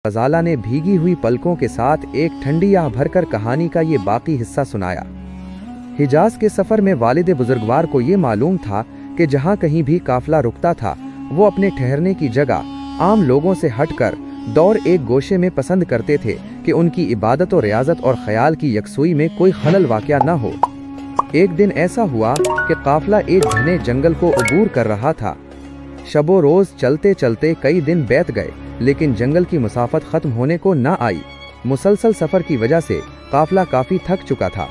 गजाला ने भीगी हुई पलकों के साथ एक ठंडी आह भरकर कहानी का ये बाकी हिस्सा सुनाया। हिजाज के सफर में वालिद बुजुर्गवार को ये मालूम था कि जहाँ कहीं भी काफिला रुकता था वो अपने ठहरने की जगह आम लोगों से हटकर दौर एक गोशे में पसंद करते थे कि उनकी इबादत और रियाजत और ख्याल की यकसुई में कोई खलल वाक़या न हो। एक दिन ऐसा हुआ कि काफिला एक घने जंगल को अबूर कर रहा था। शबो रोज चलते चलते कई दिन बीत गए, लेकिन जंगल की मुसाफत खत्म होने को न आई। मुसलसल सफर की वजह से काफिला काफी थक चुका था,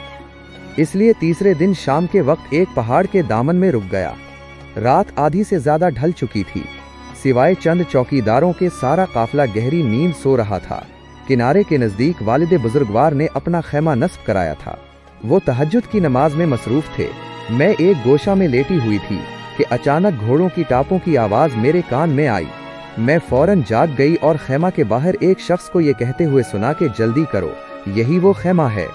इसलिए तीसरे दिन शाम के वक्त एक पहाड़ के दामन में रुक गया। रात आधी से ज्यादा ढल चुकी थी। सिवाय चंद चौकीदारों के सारा काफिला गहरी नींद सो रहा था। किनारे के नजदीक वालिद बुजुर्गवार ने अपना खैमा नस्ब कराया था। वो तहज्जुद की नमाज में मसरूफ थे। मैं एक गोशा में लेटी हुई थी कि अचानक घोड़ों की टापों की आवाज मेरे कान में आई। मैं फौरन जाग गई और खैमा के बाहर एक शख्स को ये कहते हुए सुना कि जल्दी करो, यही वो खैमा है।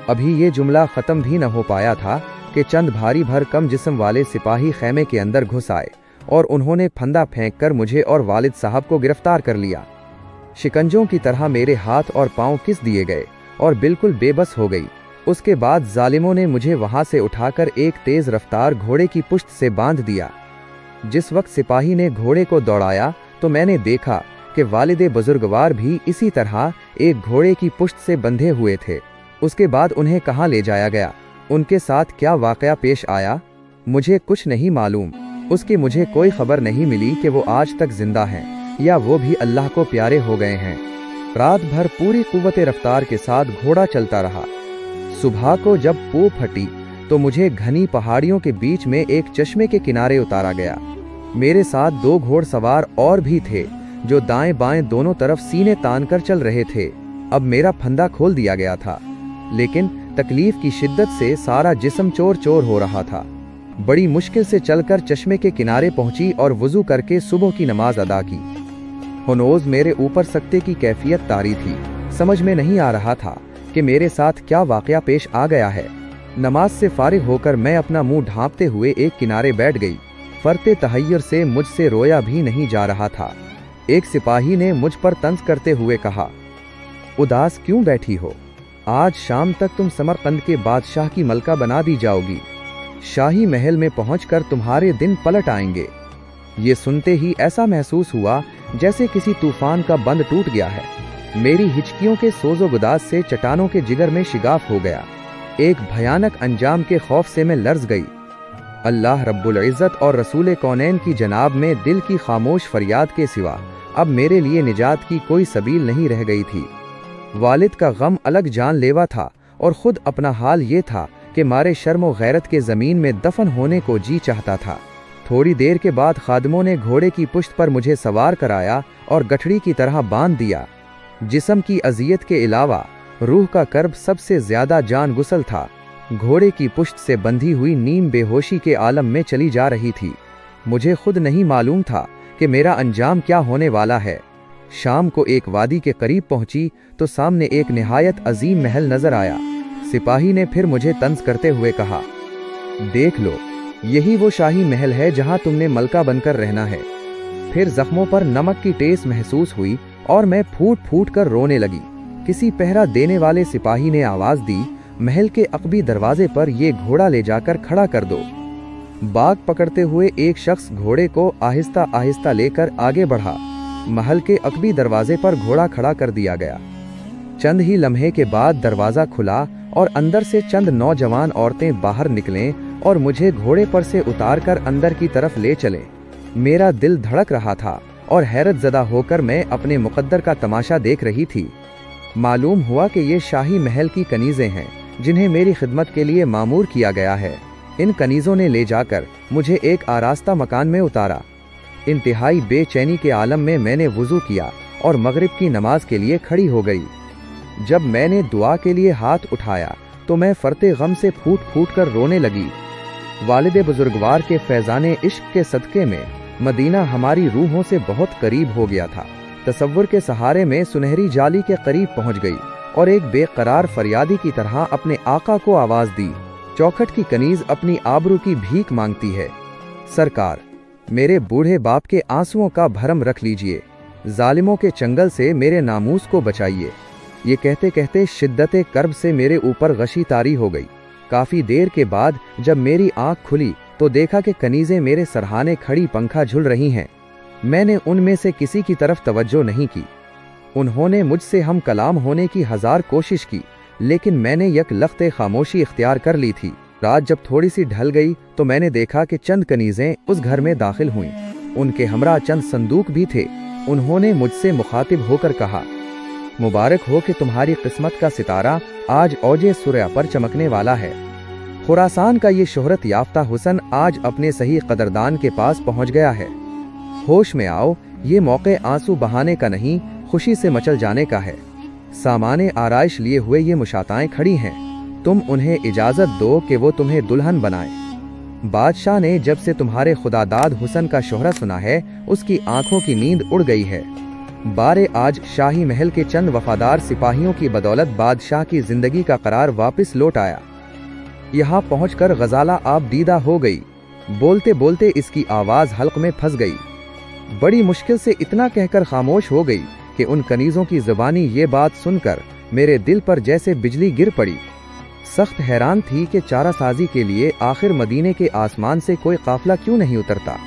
अभी ये जुमला खत्म भी न हो पाया था कि चंद भारी भर कम जिस्म वाले सिपाही खैमे के अंदर घुस आए और उन्होंने फंदा फेंककर मुझे और वालिद साहब को गिरफ्तार कर लिया। शिकंजों की तरह मेरे हाथ और पांव किस दिए गए और बिल्कुल बेबस हो गई। उसके बाद जालिमों ने मुझे वहां से उठाकर एक तेज रफ्तार घोड़े की पुश्त से बांध दिया। जिस वक्त सिपाही ने घोड़े को दौड़ाया तो मैंने देखा कि वालिद बुजुर्गवार भी इसी तरह एक घोड़े की पुश्त से बंधे हुए थे। उसके बाद उन्हें कहाँ ले जाया गया, उनके साथ क्या वाकया पेश आया, मुझे कुछ नहीं मालूम। उसकी मुझे कोई खबर नहीं मिली कि वो आज तक जिंदा हैं या वो भी अल्लाह को प्यारे हो गए हैं। रात भर पूरी कुव्वते रफ्तार के साथ घोड़ा चलता रहा। सुबह को जब पो फटी तो मुझे घनी पहाड़ियों के बीच में एक चश्मे के किनारे उतारा गया। मेरे साथ 2 घोड़सवार और भी थे जो दाएं बाएं दोनों तरफ सीने तान कर चल रहे थे। अब मेरा फंदा खोल दिया गया था, लेकिन तकलीफ की शिद्दत से सारा जिस्म चोर चोर हो रहा था। बड़ी मुश्किल से चलकर चश्मे के किनारे पहुंची और वुजू करके सुबह की नमाज अदा की। हनोज मेरे ऊपर सकते की कैफियत तारी थी। समझ में नहीं आ रहा था कि मेरे साथ क्या वाकया पेश आ गया है। नमाज से फारिग होकर मैं अपना मुंह ढांपते हुए एक किनारे बैठ गई। फरते तहय्युर से मुझसे रोया भी नहीं जा रहा था। एक सिपाही ने मुझ पर तंज करते हुए कहा, उदास क्यों बैठी हो? आज शाम तक तुम समरकंद के बादशाह की मलका बना दी जाओगी। शाही महल में पहुंचकर तुम्हारे दिन पलट आएंगे। ये सुनते ही ऐसा महसूस हुआ जैसे किसी तूफान का बंद टूट गया है। मेरी हिचकियों के सोजो गुदास से चट्टानों के जिगर में शिगाफ हो गया। एक भयानक अंजाम के खौफ से मैं लर्ज गई। अल्लाह रब्बुल इज़्ज़त और रसूल कौनैन की जनाब में दिल की खामोश फरियाद के सिवा अब मेरे लिए निजात की कोई सबील नहीं रह गई थी। वालिद का गम अलग जानलेवा था और खुद अपना हाल ये था कि मारे शर्म व गैरत के ज़मीन में दफन होने को जी चाहता था। थोड़ी देर के बाद खादमों ने घोड़े की पुश्त पर मुझे सवार कराया और गठड़ी की तरह बांध दिया। जिस्म की अजियत के अलावा रूह का कर्ब सबसे ज्यादा जान गुसल था। घोड़े की पुश्त से बंधी हुई नीम बेहोशी के आलम में चली जा रही थी। मुझे खुद नहीं मालूम था कि मेरा अंजाम क्या होने वाला है। शाम को एक वादी के करीब पहुंची तो सामने एक निहायत अजीम महल नजर आया। सिपाही ने फिर मुझे तंज करते हुए कहा, देख लो, यही वो शाही महल है जहां तुमने मलका बनकर रहना है। फिर जख्मों पर नमक की टेस महसूस हुई और मैं फूट फूट कर रोने लगी। किसी पहरा देने वाले सिपाही ने आवाज दी, महल के अकबी दरवाजे पर ये घोड़ा ले जाकर खड़ा कर दो। बाग पकड़ते हुए एक शख्स घोड़े को आहिस्ता आहिस्ता लेकर आगे बढ़ा। महल के अकबी दरवाजे पर घोड़ा खड़ा कर दिया गया। चंद ही लम्हे के बाद दरवाजा खुला और अंदर से चंद नौजवान औरतें बाहर निकलें और मुझे घोड़े पर से उतारकर अंदर की तरफ ले चले। मेरा दिल धड़क रहा था और हैरत ज़दा होकर मैं अपने मुकद्दर का तमाशा देख रही थी। मालूम हुआ कि ये शाही महल की कनीज़ें हैं जिन्हें मेरी खिदमत के लिए मामूर किया गया है। इन कनीज़ों ने ले जाकर मुझे एक आरास्ता मकान में उतारा। इंतहाई बेचैनी के आलम में मैंने वुज़ू किया और मगरिब की नमाज के लिए खड़ी हो गई। जब मैंने दुआ के लिए हाथ उठाया तो मैं फरते गम से फूट फूट कर रोने लगी। वालिद बुजुर्गवार के फैज़ाने इश्क के सदक़े में मदीना हमारी रूहों से बहुत करीब हो गया था। तसव्वुर के सहारे में सुनहरी जाली के करीब पहुंच गई और एक बेकरार फरियादी की तरह अपने आका को आवाज दी। चौखट की कनीज अपनी आबरू की भीख मांगती है। सरकार, मेरे बूढ़े बाप के आंसुओं का भरम रख लीजिए। जालिमों के चंगल से मेरे नामूस को बचाइए। ये कहते कहते शिद्दत कर्ब से मेरे ऊपर गशी तारी हो गई। काफी देर के बाद जब मेरी आंख खुली तो देखा कि कनीजें मेरे सरहाने खड़ी पंखा झुल रही हैं। मैंने उनमें से किसी की तरफ तवज्जो नहीं की। उन्होंने मुझसे हम कलाम होने की 1000 कोशिश की, लेकिन मैंने यक लख्ते खामोशी इख्तियार कर ली थी। रात जब थोड़ी सी ढल गई तो मैंने देखा कि चंद कनीजें उस घर में दाखिल हुईं। उनके हमरा चंद संदूक भी थे। उन्होंने मुझसे मुखातिब होकर कहा, मुबारक हो कि तुम्हारी किस्मत का सितारा आज औजे सुरया पर चमकने वाला है। खुरासान का ये शोहरत याफ्ता हुसन आज अपने सही कदरदान के पास पहुंच गया है। होश में आओ, ये मौके आंसू बहाने का नहीं, खुशी से मचल जाने का है। सामाने आराइश लिए हुए ये मुशाताएं खड़ी हैं, तुम उन्हें इजाजत दो कि वो तुम्हें दुल्हन बनाएं। बादशाह ने जब से तुम्हारे खुदादाद हुसन का शोहरा सुना है, उसकी आंखों की नींद उड़ गई है। बारे आज शाही महल के चंद वफादार सिपाहियों की बदौलत बादशाह की जिंदगी का करार वापस लौट आया। यहाँ पहुंचकर गजाला आप दीदा हो गई। बोलते बोलते इसकी आवाज हल्क में फंस गई। बड़ी मुश्किल से इतना कहकर खामोश हो गई कि उन कनीजों की जुबानी ये बात सुनकर मेरे दिल पर जैसे बिजली गिर पड़ी। सख्त हैरान थी कि चारा साजी के लिए आखिर मदीने के आसमान से कोई काफिला क्यों नहीं उतरता।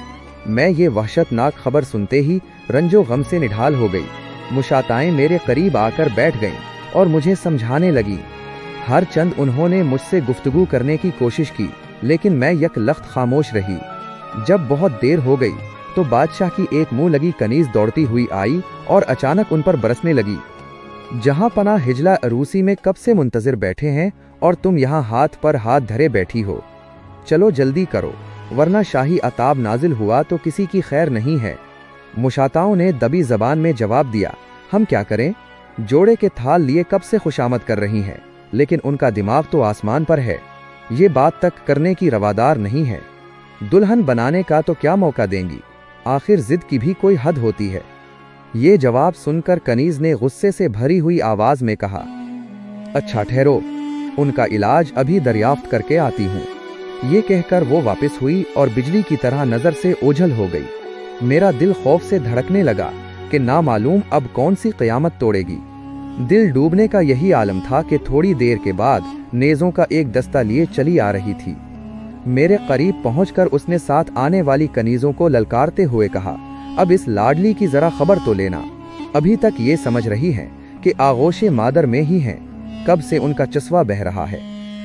मैं ये वहशतनाक खबर सुनते ही रंजो गम से निढाल हो गई। मुशाताएं मेरे करीब आकर बैठ गईं और मुझे समझाने लगी। हर चंद उन्होंने मुझसे गुफ्तगू करने की कोशिश की, लेकिन मैं यक लख्त खामोश रही। जब बहुत देर हो गई तो बादशाह की एक मुंह लगी कनीज दौड़ती हुई आई और अचानक उन पर बरसने लगी। जहां पना हिजला अरूसी में कब से मुंतजिर बैठे हैं और तुम यहाँ हाथ पर हाथ धरे बैठी हो। चलो जल्दी करो, वरना शाही अताब नाजिल हुआ तो किसी की खैर नहीं है। मुशाताओं ने दबी जबान में जवाब दिया, हम क्या करें? जोड़े के थाल लिए कब से खुशामद कर रही हैं, लेकिन उनका दिमाग तो आसमान पर है। ये बात तक करने की रवादार नहीं है। दुल्हन बनाने का तो क्या मौका देंगी? आखिर जिद की भी कोई हद होती है। ये जवाब सुनकर कनीज ने गुस्से से भरी हुई आवाज में कहा, अच्छा ठहरो, उनका इलाज अभी दरियाफ्त करके आती हूँ। ये कहकर वो वापस हुई और बिजली की तरह नजर से ओझल हो गई। मेरा दिल खौफ से धड़कने लगा कि ना मालूम अब कौन सी क़यामत तोड़ेगी। दिल डूबने का यही आलम था कि थोड़ी देर के बाद नेज़ों का एक दस्ता लिए चली आ रही थी। मेरे करीब पहुंचकर उसने साथ आने वाली कनीजों को ललकारते हुए कहा, अब इस लाडली की जरा खबर तो लेना। अभी तक ये समझ रही हैं कि आगोशे मादर में ही हैं, कब से उनका चस्वा बह रहा है।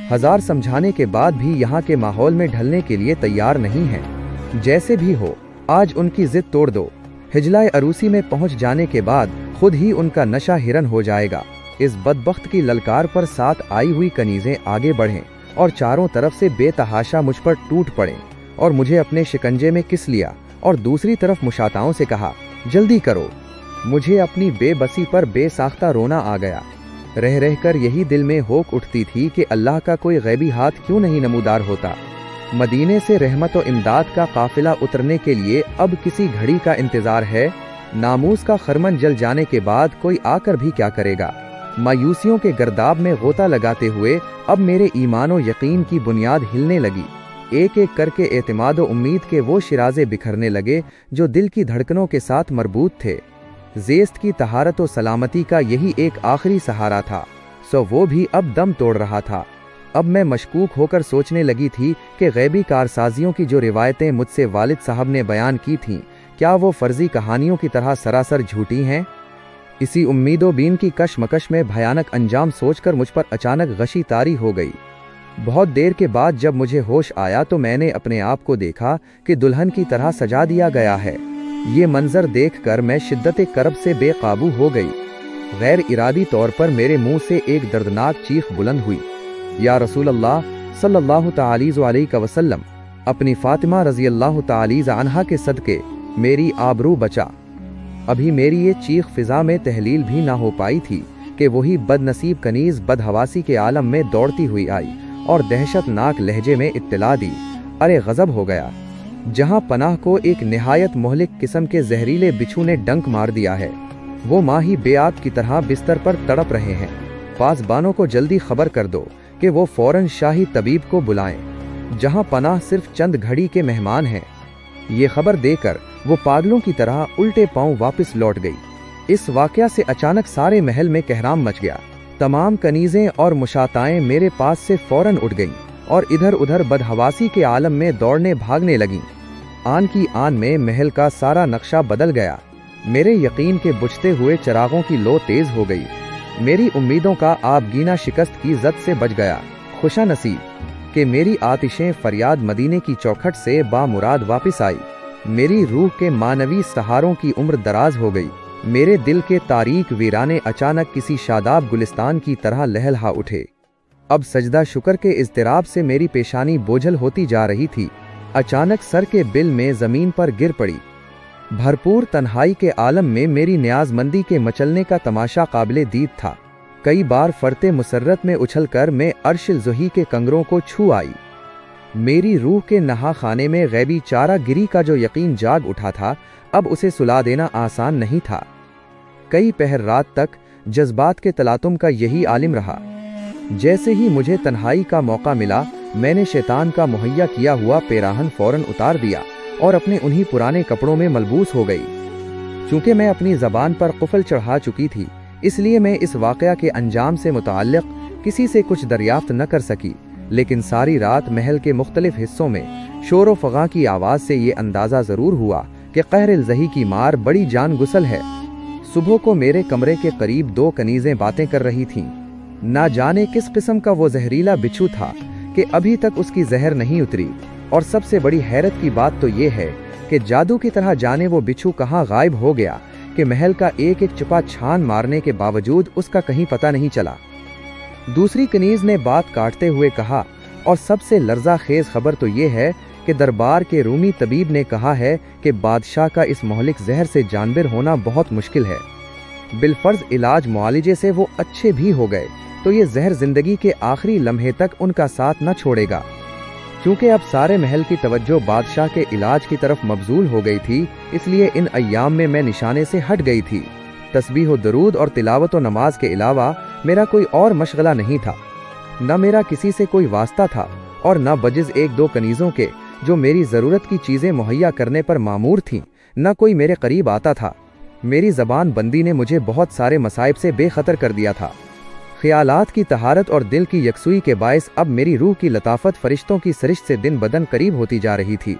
1000 समझाने के बाद भी यहाँ के माहौल में ढलने के लिए तैयार नहीं हैं। जैसे भी हो, आज उनकी जिद तोड़ दो। हिजलाए अरूसी में पहुंच जाने के बाद खुद ही उनका नशा हिरन हो जाएगा। इस बदबख्त की ललकार पर साथ आई हुई कनीजें आगे बढ़ें और चारों तरफ से बेतहाशा मुझ पर टूट पड़ें और मुझे अपने शिकंजे में किस लिया और दूसरी तरफ मुशाताओं से कहा, जल्दी करो। मुझे अपनी बेबसी पर बेसाख्ता रोना आ गया। रह रहकर यही दिल में होक उठती थी कि अल्लाह का कोई गैबी हाथ क्यों नहीं नमूदार होता। मदीने से रहमत और इमदाद का काफिला उतरने के लिए अब किसी घड़ी का इंतजार है। नामूस का खरमन जल जाने के बाद कोई आकर भी क्या करेगा। मायूसियों के गर्दाब में गोता लगाते हुए अब मेरे ईमान और यकीन की बुनियाद हिलने लगी। एक एक करके एतमाद और उम्मीद के वो शिराजे बिखरने लगे जो दिल की धड़कनों के साथ मरबूत थे। ज़ेस्त की तहारत और सलामती का यही एक आखिरी सहारा था, सो वो भी अब दम तोड़ रहा था। अब मैं मशकूक होकर सोचने लगी थी कि गैबी कारसाजियों की जो रिवायतें मुझसे वालिद साहब ने बयान की थीं, क्या वो फर्जी कहानियों की तरह सरासर झूठी हैं। इसी उम्मीदों बीन की कशमकश में भयानक अंजाम सोचकर मुझ पर अचानक गशी तारी हो गई। बहुत देर के बाद जब मुझे होश आया तो मैंने अपने आप को देखा कि दुल्हन की तरह सजा दिया गया है। ये मंजर देखकर मैं शिद्दत करब से बेकाबू हो गई। गैर इरादी तौर पर मेरे मुंह से एक दर्दनाक चीख बुलंद हुई, या रसूल अल्लाह सल्लल्लाहु अलैहि वसल्लम, अपनी फातिमा रज़ी अल्लाह तआला अन्हा के सदके मेरी आबरू बचा। अभी मेरी ये चीख फिजा में तहलील भी ना हो पाई थी कि वही बदनसीब कनीज बदहवासी के आलम में दौड़ती हुई आई और दहशतनाक लहजे में इत्तला दी, अरे गजब हो गया। जहां पनाह को एक निहायत मोहलिक किस्म के जहरीले बिच्छू ने डंक मार दिया है, वो माही बेआब की तरह बिस्तर पर तड़प रहे हैं। पासबानों को जल्दी खबर कर दो कि वो फौरन शाही तबीब को बुलाएं। जहां पनाह सिर्फ चंद घड़ी के मेहमान हैं। ये खबर देकर वो पागलों की तरह उल्टे पांव वापस लौट गई। इस वाकया से अचानक सारे महल में कहराम मच गया। तमाम कनीजें और मुशाताएं मेरे पास से फौरन उठ गईं और इधर उधर बदहवासी के आलम में दौड़ने भागने लगीं। आन की आन में महल का सारा नक्शा बदल गया। मेरे यकीन के बुझते हुए चिरागों की लो तेज हो गई। मेरी उम्मीदों का आबगीना शिकस्त की जद से बच गया। खुशा नसीब कि मेरी आतिशें फरियाद मदीने की चौखट से बामुराद वापस आई। मेरी रूह के मानवी सहारों की उम्र दराज हो गई। मेरे दिल के तारीक वीराने अचानक किसी शादाब गुलिस्तान की तरह लहलहा उठे। अब सजदा शुक्र के इज़्तिराब से मेरी पेशानी बोझल होती जा रही थी। अचानक सर के बिल में जमीन पर गिर पड़ी। भरपूर तन्हाई के आलम में मेरी न्याजमंदी के मचलने का तमाशा काबिले दीद था। कई बार फरते मुसर्रत में उछलकर मैं अर्शिल ज़ुही के कंगरों को छू आई। मेरी रूह के नहा खाने में गैबी चारा गिरी का जो यकीन जाग उठा था, अब उसे सुला देना आसान नहीं था। कई पहर रात तक जज्बात के तलातुम का यही आलिम रहा। जैसे ही मुझे तन्हाई का मौका मिला, मैंने शैतान का मुहैया किया हुआ पेराहन फौरन उतार दिया और अपने उन्हीं पुराने कपड़ों में मलबूस हो गई। चूंकि मैं अपनी ज़बान पर कुफल चढ़ा चुकी थी, इसलिए मैं इस वाक़या के अंजाम से मुताल्लिक़ किसी से कुछ दरियाफ्त न कर सकी। लेकिन सारी रात महल के मुख्तलिफ हिस्सों में शोर व फ़ग़ा की आवाज़ से ये अंदाज़ा ज़रूर हुआ कि कहर ज़ही की मार बड़ी जान गुसल है। सुबह को मेरे कमरे के करीब 2 कनीज़ें बातें कर रही थीं। ना जाने किस किस्म का वो जहरीला बिच्छू था कि अभी तक उसकी जहर नहीं उतरी। और सबसे बड़ी हैरत की बात तो ये है कि जादू की तरह जाने वो बिच्छू कहाँ गायब हो गया कि महल का एक एक चुपा छान मारने के बावजूद उसका कहीं पता नहीं चला। दूसरी कनीज ने बात काटते हुए कहा, और सबसे लर्जा खेज खबर तो ये है कि दरबार के रूमी तबीब ने कहा है कि बादशाह का इस मोहलिक जहर से जानबिर होना बहुत मुश्किल है। बिलफर्ज इलाज मुआलिजे से वो अच्छे भी हो गए तो ये जहर जिंदगी के आखिरी लम्हे तक उनका साथ न छोड़ेगा। चूंकि अब सारे महल की तवज्जो बादशाह के इलाज की तरफ मबजूल हो गई थी, इसलिए इन अय्याम में मैं निशाने से हट गई थी। तस्बीह दरूद और तिलावत व नमाज के अलावा मेरा कोई और मशगला नहीं था। न मेरा किसी से कोई वास्ता था और न बजिज 1-2 कनीज़ों के जो मेरी ज़रूरत की चीज़ें मुहैया करने पर मामूर थीं, न कोई मेरे करीब आता था। मेरी ज़बान बंदी ने मुझे बहुत सारे मसाइब से बेखतर कर दिया था। ख्यालात की तहारत और दिल की यकसुई के बायस अब मेरी रूह की लताफत फरिश्तों की सरिश से दिन बदन करीब होती जा रही थी।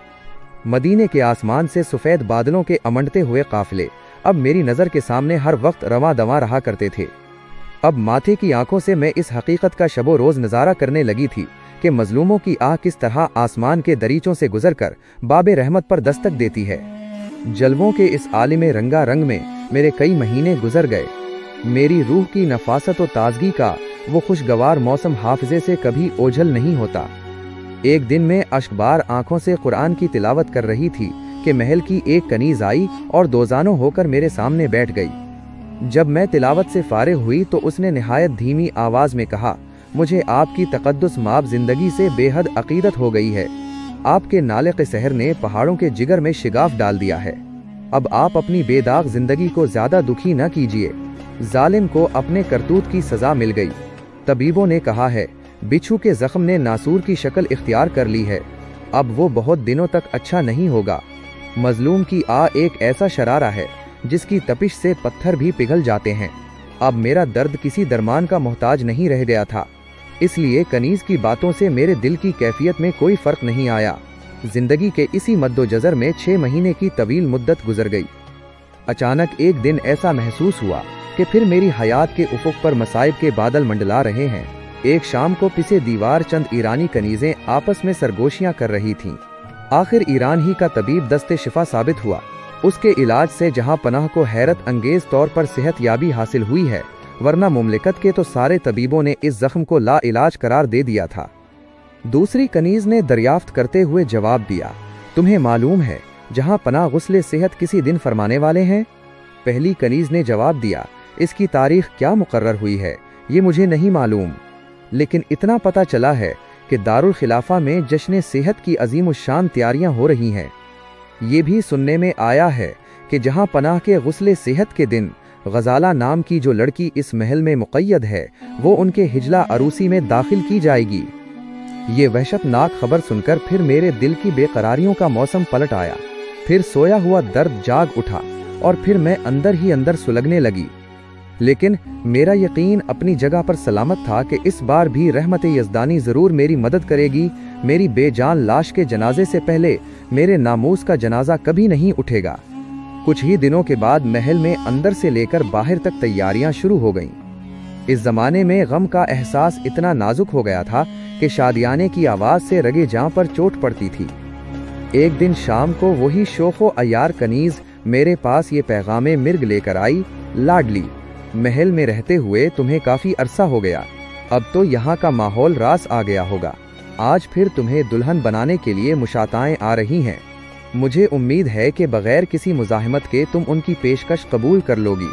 मदीने के आसमान से सफ़ेद बादलों के अमंडते हुए काफिले अब मेरी नज़र के सामने हर वक्त रवां दवां रहा करते थे। अब माथे की आंखों से मैं इस हकीकत का शबो रोज़ नज़ारा करने लगी थी कि मजलूमों की आह किस तरह आसमान के दरीचों से गुजरकर बाबे रहमत पर दस्तक देती है। जलवों के इस आलिमे रंगा रंग में मेरे कई महीने गुजर गए। मेरी रूह की नफासत व ताजगी का वो खुशगवार मौसम हाफिजे से कभी ओझल नहीं होता। एक दिन मैं अश्कबार आंखों से कुरान की तिलावत कर रही थी कि महल की एक कनीज आई और दोजानो होकर मेरे सामने बैठ गई। जब मैं तिलावत से फारिग हुई तो उसने निहायत धीमी आवाज में कहा, मुझे आपकी तकद्दुस माब जिंदगी से बेहद अकीदत हो गई है। आपके नाले के सहर ने पहाड़ों के जिगर में शिगाफ डाल दिया है। अब आप अपनी बेदाग जिंदगी को ज्यादा दुखी न कीजिए। जालिम को अपने करतूत की सजा मिल गई। तबीबों ने कहा है बिच्छू के जख्म ने नासूर की शक्ल इख्तियार कर ली है। अब वो बहुत दिनों तक अच्छा नहीं होगा। मजलूम की आ एक ऐसा शरारा है जिसकी तपिश से पत्थर भी पिघल जाते हैं। अब मेरा दर्द किसी दरमान का मोहताज नहीं रह गया था, इसलिए कनीज की बातों से मेरे दिल की कैफियत में कोई फर्क नहीं आया। जिंदगी के इसी मद्दोजर में 6 महीने की तवील मुद्दत गुजर गई। अचानक एक दिन ऐसा महसूस हुआ कि फिर मेरी हयात के उफुक पर मसाइब के बादल मंडला रहे हैं। एक शाम को पिसे दीवार चंद ईरानी कनीजें आपस में सरगोशियां कर रही थीं। आखिर ईरान ही का तबीब दस्ते शिफा साबित हुआ। उसके इलाज से जहां पनाह को हैरत अंगेज तौर पर सेहत याबी हासिल हुई है, वरना मुमलिकत के तो सारे तबीबों ने इस जख्म को ला इलाज करार दे दिया था। दूसरी कनीज ने दरियाफ्त करते हुए जवाब दिया, तुम्हें मालूम है जहां पनाह गुस्ले सेहत किसी दिन फरमाने वाले हैं? पहली कनीज ने जवाब दिया, इसकी तारीख क्या मुकर्रर हुई है ये मुझे नहीं मालूम, लेकिन इतना पता चला है कि दारुल खिलाफा में जश्न सेहत की अजीम शान तैयारियां हो रही हैं। ये भी सुनने में आया है कि जहां पनाह के गुस्ले सेहत के दिन गजाला नाम की जो लड़की इस महल में मुक़य्यद है, वो उनके हिजला अरूसी में दाखिल की जाएगी। ये वहशतनाक खबर सुनकर फिर मेरे दिल की बेकरारियों का मौसम पलट आया। फिर सोया हुआ दर्द जाग उठा और फिर मैं अंदर ही अंदर सुलगने लगी। लेकिन मेरा यकीन अपनी जगह पर सलामत था कि इस बार भी रहमत यज़दानी ज़रूर मेरी मदद करेगी। मेरी बेजान लाश के जनाजे से पहले मेरे नामूस का जनाजा कभी नहीं उठेगा। कुछ ही दिनों के बाद महल में अंदर से लेकर बाहर तक तैयारियां शुरू हो गईं। इस जमाने में गम का एहसास इतना नाजुक हो गया था कि शादियाने की आवाज़ से रगे जां पर चोट पड़ती थी। एक दिन शाम को वही शोखो अयार कनीज मेरे पास ये पैगामे मिर्ग लेकर आई, लाडली, महल में रहते हुए तुम्हें काफी अरसा हो गया, अब तो यहाँ का माहौल रास आ गया होगा। आज फिर तुम्हें दुल्हन बनाने के लिए मुशाताएं आ रही हैं। मुझे उम्मीद है कि बगैर किसी मुज़ाहमत के तुम उनकी पेशकश कबूल कर लोगी।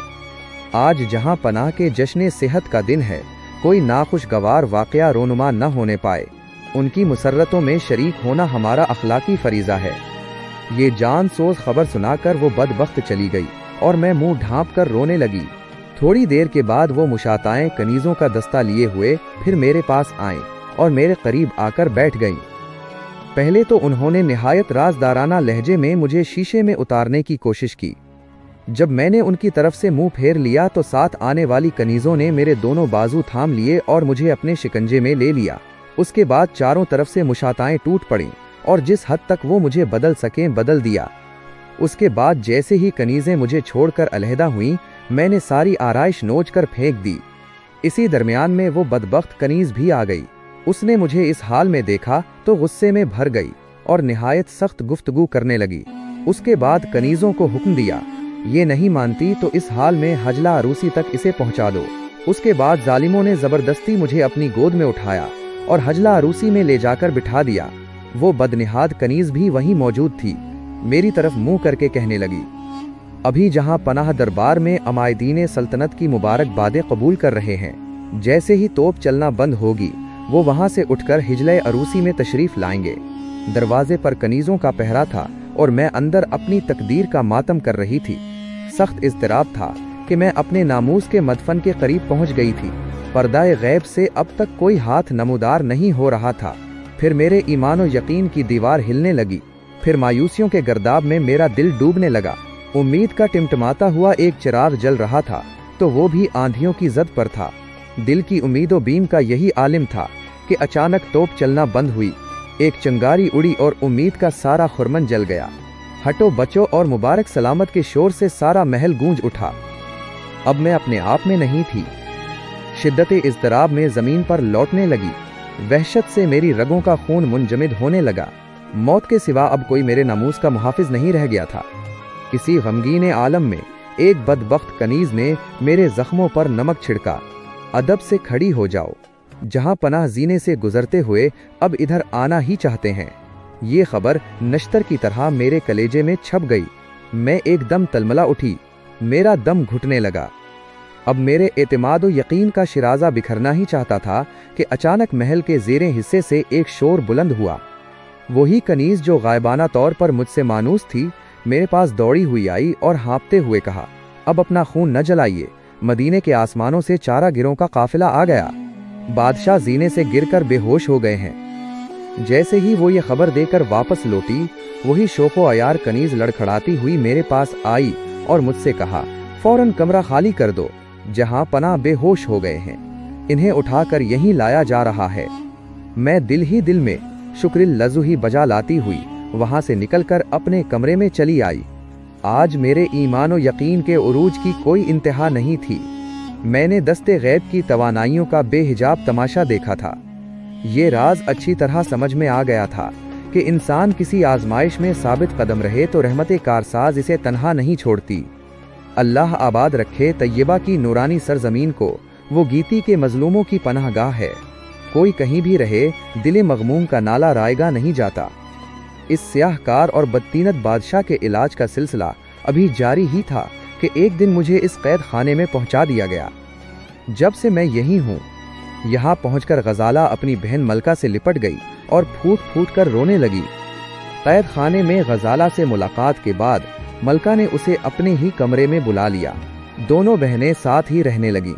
आज जहाँ पनाह के जश्न सेहत का दिन है, कोई नाखुशगवार वाक़या रोनुमा न होने पाए। उनकी मुसर्रतों में शरीक होना हमारा अखलाकी फरीज़ा है। ये जान सोज खबर सुनाकर वो बदबख्त चली गई और मैं मुंह ढांप कर रोने लगी। थोड़ी देर के बाद वो मुशाताएं कनीज़ों का दस्ता लिए हुए फिर मेरे पास आईं और मेरे करीब आकर बैठ गईं। पहले तो उन्होंने निहायत राजदाराना लहजे में मुझे शीशे में उतारने की कोशिश की। जब मैंने उनकी तरफ से मुंह फेर लिया तो साथ आने वाली कनीज़ों ने मेरे दोनों बाजू थाम लिए और मुझे अपने शिकंजे में ले लिया। उसके बाद चारों तरफ से मुशाताएं टूट पड़ीं और जिस हद तक वो मुझे बदल सकें बदल दिया। उसके बाद जैसे ही कनीज़ें मुझे छोड़कर अलहदा हुईं, मैंने सारी आराइश नोच कर फेंक दी। इसी दरमियान में वो बदबख्त कनीज़ भी आ गई। उसने मुझे इस हाल में देखा तो गुस्से में भर गई और निहायत सख्त गुफ्तगू करने लगी। उसके बाद कनीज़ों को हुक्म दिया, ये नहीं मानती तो इस हाल में हजला अरूसी तक इसे पहुंचा दो। उसके बाद जालिमों ने ज़बरदस्ती मुझे अपनी गोद में उठाया और हजला अरूसी में ले जाकर बिठा दिया। वो बदनिहाद कनीज़ भी वहीं मौजूद थी। मेरी तरफ मुंह करके कहने लगी, अभी जहां पनाह दरबार में अमायदीन सल्तनत की मुबारकबादें कबूल कर रहे हैं, जैसे ही तोप चलना बंद होगी वो वहां से उठकर हिजले अरूसी में तशरीफ लाएंगे। दरवाजे पर कनीज़ों का पहरा था और मैं अंदर अपनी तकदीर का मातम कर रही थी। सख्त इज़्तिराब था कि मैं अपने नामूस के मदफन के करीब पहुंच गई थी। पर्दाए गैब से अब तक कोई हाथ नमूदार नहीं हो रहा था। फिर मेरे ईमान और यकीन की दीवार हिलने लगी। फिर मायूसियों के गर्दाब में मेरा दिल डूबने लगा। उम्मीद का टिमटिमाता हुआ एक चिराग जल रहा था, तो वो भी आंधियों की जद पर था। दिल की उम्मीदों बीम का यही आलिम था कि अचानक तोप चलना बंद हुई। एक चिंगारी उड़ी और उम्मीद का सारा खुरमन जल गया। हटो बचो और मुबारक सलामत के शोर से सारा महल गूंज उठा। अब मैं अपने आप में नहीं थी। शिद्दत इज़्तिराब में ज़मीन पर लौटने लगी। वहशत से मेरी रगों का खून मुंजमिद होने लगा। मौत के सिवा अब कोई मेरे नामूस का मुहाफिज नहीं रह गया था। इसी गमगीन आलम में एक बदबख्त कनीज़ ने मेरे जख्मों पर नमक छिड़का। अदब से खड़ी हो जाओ, जहां पनाह जीने से गुजरते हुए अब इधर आना ही चाहते हैं। ये खबर नश्तर की तरह मेरे कलेजे में छप गई। मैं एकदम तलमला उठी। मेरा दम घुटने लगा। अब मेरे एतमाद व यकीन का शिराजा बिखरना ही चाहता था कि अचानक महल के ज़ेरे हिस्से से एक शोर बुलंद हुआ। वही कनीज़ जो गायबाना तौर पर मुझसे मानूस थी, मेरे पास दौड़ी हुई आई और हाँपते हुए कहा, अब अपना खून न जलाइए, मदीने के आसमानों से चारा गिरों का काफिला आ गया। बादशाह जीने से गिरकर बेहोश हो गए हैं। जैसे ही वो ये खबर देकर वापस लौटी, वही शोको अयार कनीज़ लड़खड़ाती हुई मेरे पास आई और मुझसे कहा, फौरन कमरा खाली कर दो, जहां पनाह बेहोश हो गए हैं। इन्हें उठाकर यहीं लाया जा रहा है। मैं दिल ही दिल में शुक्रिल लज़ु ही बजा लाती हुई वहां से निकलकर अपने कमरे में चली आई। आज मेरे ईमान और यकीन के उरूज की कोई इंतहा नहीं थी। मैंने दस्ते गैब की तवानाइयों का बेहिजाब तमाशा देखा था। ये राज अच्छी तरह समझ में आ गया था कि इंसान किसी आजमाइश में साबित कदम रहे तो रहमत कारसाज इसे तन्हा नहीं छोड़ती। अल्लाह आबाद रखे तैयबा की नूरानी सरजमीन को। वो गीती के मजलूमों की पनाहगाह है। कोई कहीं भी रहे, दिले मगमूम का नाला रायगा नहीं जाता। इस स्याहकार और बदतीनत बादशाह के इलाज का सिलसिला अभी जारी ही था कि एक दिन मुझे इस कैद खाने में पहुंचा दिया गया। जब से मैं यही हूँ। यहाँ पहुंचकर गजाला अपनी बहन मलका से लिपट गई और फूट फूट कर रोने लगी। कैद खाने में गजाला से मुलाकात के बाद मलका ने उसे अपने ही कमरे में बुला लिया। दोनों बहनें साथ ही रहने लगीं।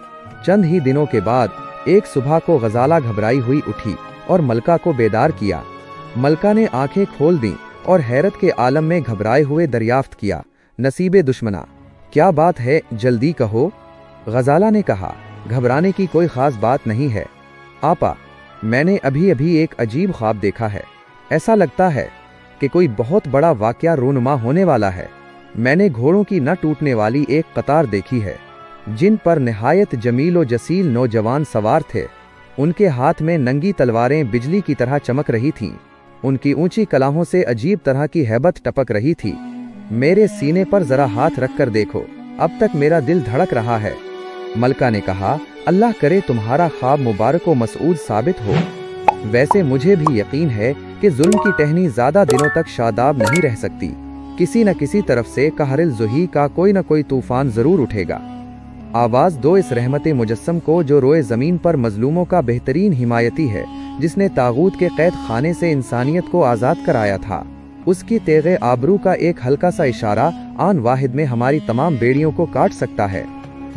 चंद ही दिनों के बाद एक सुबह को गजाला घबराई हुई उठी और मलका को बेदार किया। मलका ने आंखें खोल दी और हैरत के आलम में घबराए हुए दरियाफ्त किया, नसीबे दुश्मना, क्या बात है, जल्दी कहो। गजाला ने कहा, घबराने की कोई खास बात नहीं है आपा, मैंने अभी अभी एक अजीब ख्वाब देखा है। ऐसा लगता है कि कोई बहुत बड़ा वाक़या रूनुमा होने वाला है। मैंने घोड़ों की न टूटने वाली एक कतार देखी है, जिन पर निहायत जमील व जसील नौजवान सवार थे। उनके हाथ में नंगी तलवारें बिजली की तरह चमक रही थीं। उनकी ऊंची कलाहों से अजीब तरह की हैबत टपक रही थी। मेरे सीने पर जरा हाथ रखकर देखो, अब तक मेरा दिल धड़क रहा है। मलका ने कहा, अल्लाह करे तुम्हारा ख्वाब मुबारक व मसऊद साबित हो। वैसे मुझे भी यकीन है कि जुल्म की टहनी ज्यादा दिनों तक शादाब नहीं रह सकती। किसी न किसी तरफ से कहरिल ज़ुही का कोई न कोई तूफान जरूर उठेगा। आवाज दो इस रहमते मुजस्सम को जो रोए जमीन पर मजलूमों का बेहतरीन हिमायती है, जिसने तागूत के कैद खाने से इंसानियत को आज़ाद कराया था। उसकी तेगे आबरू का एक हल्का सा इशारा आन वाहिद में हमारी तमाम बेड़ियों को काट सकता है।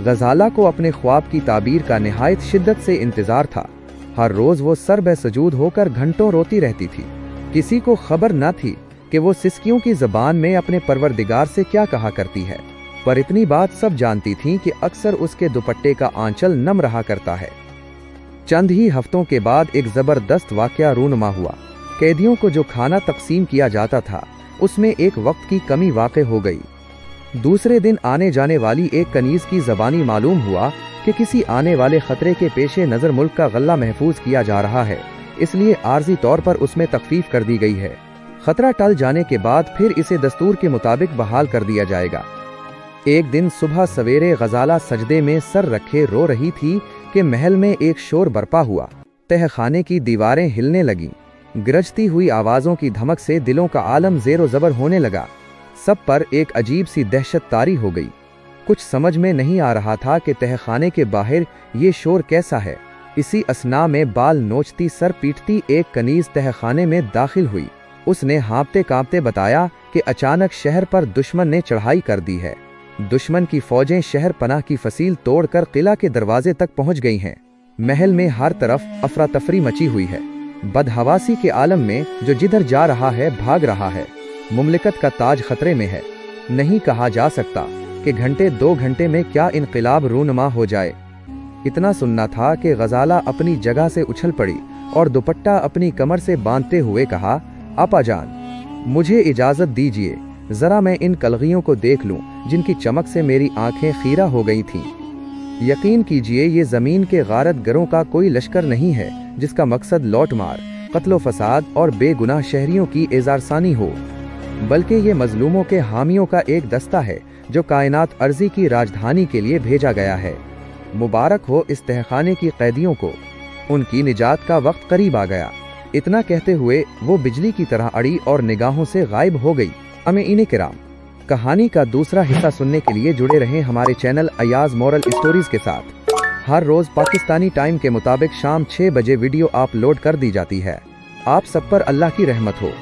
गजाला को अपने ख्वाब की ताबीर का निहायत शिद्दत से इंतजार था। हर रोज वो सर बेसजूद होकर घंटों रोती रहती थी। किसी को खबर न थी कि वो सिसकियों की जबान में अपने परवरदिगार से क्या कहा करती है, पर इतनी बात सब जानती थीं कि अक्सर उसके दुपट्टे का आंचल नम रहा करता है। चंद ही हफ्तों के बाद एक जबरदस्त वाकया रूनुमा हुआ। कैदियों को जो खाना तकसीम किया जाता था, उसमें एक वक्त की कमी वाक़ हो गई। दूसरे दिन आने जाने वाली एक कनीज की जबानी मालूम हुआ कि किसी आने वाले खतरे के पेशे नज़र मुल्क का गल्ला महफूज किया जा रहा है, इसलिए आर्जी तौर पर उसमें तखफीफ कर दी गई है। खतरा टल जाने के बाद फिर इसे दस्तूर के मुताबिक बहाल कर दिया जाएगा। एक दिन सुबह सवेरे गजाला सजदे में सर रखे रो रही थी कि महल में एक शोर बरपा हुआ। तहखाने की दीवारें हिलने लगीं। गरजती हुई आवाज़ों की धमक से दिलों का आलम ज़ेरो ज़बर होने लगा। सब पर एक अजीब सी दहशत तारी हो गई। कुछ समझ में नहीं आ रहा था कि तहखाने के बाहर ये शोर कैसा है। इसी असना में बाल नोचती सर पीटती एक कनीज तहखाने में दाखिल हुई। उसने हाँपते कांपते बताया कि अचानक शहर पर दुश्मन ने चढ़ाई कर दी है। दुश्मन की फौजें शहर पनाह की फसील तोड़कर किला के दरवाजे तक पहुंच गई हैं। महल में हर तरफ अफरा तफरी मची हुई है। बदहवासी के आलम में जो जिधर जा रहा है भाग रहा है। मुमलिकत का ताज खतरे में है। नहीं कहा जा सकता कि घंटे दो घंटे में क्या इनकलाब रूनुमा हो जाए। इतना सुनना था कि गजाला अपनी जगह से उछल पड़ी और दुपट्टा अपनी कमर से बांधते हुए कहा, आपा जान, मुझे इजाजत दीजिए, जरा मैं इन कलगियों को देख लूं जिनकी चमक से मेरी आंखें खीरा हो गई थीं। यकीन कीजिए ये जमीन के गारत गरों का कोई लश्कर नहीं है जिसका मकसद लौट मार, कत्लो फसाद और बेगुनाह शहरियों की एजारसानी हो, बल्कि ये मजलूमों के हामियों का एक दस्ता है जो कायनात अर्जी की राजधानी के लिए भेजा गया है। मुबारक हो इस तहखाने की कैदियों को, उनकी निजात का वक्त करीब आ गया। इतना कहते हुए वो बिजली की तरह अड़ी और निगाहों से गायब हो गई। अमीन किराम, कहानी का दूसरा हिस्सा सुनने के लिए जुड़े रहें हमारे चैनल अयाज मोरल स्टोरीज के साथ। हर रोज पाकिस्तानी टाइम के मुताबिक शाम 6 बजे वीडियो अपलोड कर दी जाती है। आप सब पर अल्लाह की रहमत हो।